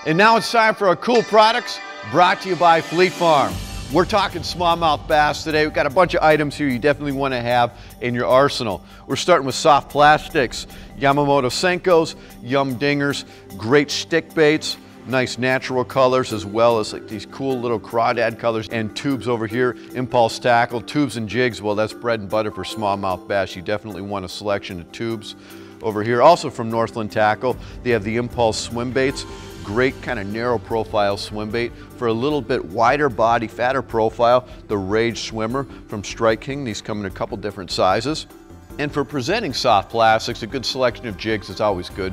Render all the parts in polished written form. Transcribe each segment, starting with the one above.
And now it's time for our cool products brought to you by Fleet Farm. We're talking smallmouth bass today. We've got a bunch of items here you definitely want to have in your arsenal. We're starting with soft plastics, Yamamoto Senkos, Yum Dingers, great stick baits, nice natural colors, as well as like these cool little crawdad colors, and tubes over here, Impulse Tackle, tubes and jigs. Well, that's bread and butter for smallmouth bass. You definitely want a selection of tubes over here. Also from Northland Tackle, they have the Impulse swim baits. Great kind of narrow profile swim bait. For a little bit wider body, fatter profile, the Rage Swimmer from Strike King. These come in a couple different sizes. And for presenting soft plastics, a good selection of jigs is always good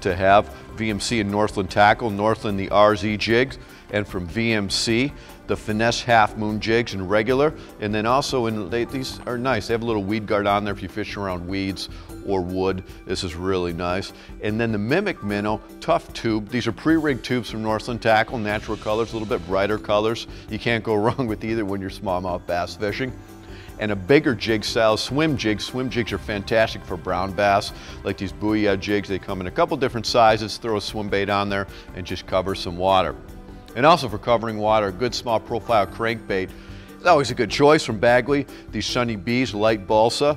to have. VMC and Northland Tackle, Northland the RZ jigs, and from VMC, the Finesse Half Moon jigs in regular. And then also, these are nice. They have a little weed guard on there if you fish around weeds or wood. This is really nice. And then the Mimic Minnow Tough Tube. These are pre-rigged tubes from Northland Tackle, natural colors, a little bit brighter colors. You can't go wrong with either when you're smallmouth bass fishing. And a bigger jig style swim jig. Swim jigs are fantastic for brown bass, like these Booyah jigs. They come in a couple different sizes. Throw a swim bait on there and just cover some water. And also for covering water, a good small profile crankbait. It's always a good choice from Bagley. These Sunny Bees Light Balsa,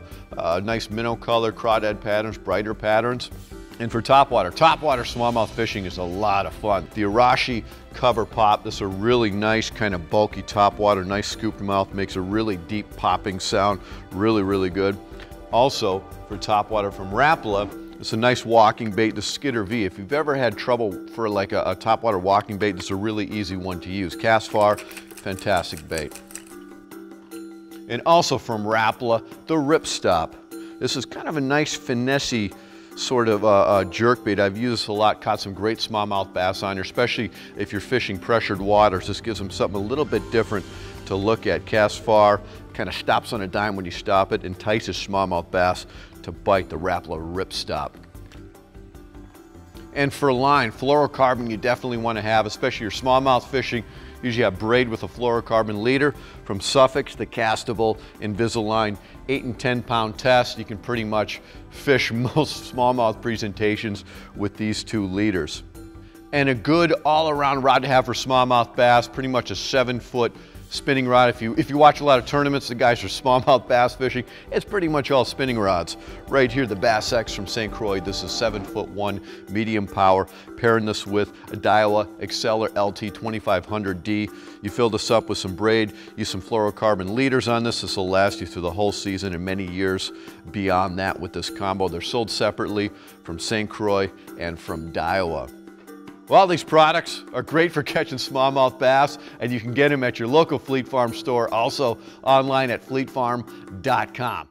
nice minnow color, crawdad patterns, brighter patterns. And for topwater smallmouth fishing is a lot of fun. The Arashi Cover Pop, this is a really nice kind of bulky topwater, nice scooped mouth, makes a really deep popping sound, really, really good. Also for topwater from Rapala, it's a nice walking bait, the Skidder V. If you've ever had trouble for like a topwater walking bait, this is a really easy one to use. Cast far, fantastic bait. And also from Rapala, the Ripstop. This is kind of a nice finessey sort of jerk bait. I've used this a lot, caught some great smallmouth bass on here, especially if you're fishing pressured waters. This gives them something a little bit different to look at. Cast far, kind of stops on a dime when you stop it, entices smallmouth bass to bite the Rapala Ripstop. And for line, fluorocarbon you definitely want to have, especially your smallmouth fishing. Usually have braid with a fluorocarbon leader. From Suffolk, the castable Invisalign 8 and 10 pound test. You can pretty much fish most smallmouth presentations with these two leaders. And a good all-around rod to have for smallmouth bass, pretty much a 7-foot spinning rod. If you watch a lot of tournaments, the guys are smallmouth bass fishing, it's pretty much all spinning rods. Right here, the Bass X from St. Croix. This is 7'1", medium power. Pairing this with a Daiwa Exceller LT 2500D. You fill this up with some braid, use some fluorocarbon leaders on this. This will last you through the whole season and many years beyond that with this combo. They're sold separately from St. Croix and from Daiwa. Well, these products are great for catching smallmouth bass, and you can get them at your local Fleet Farm store, also online at fleetfarm.com.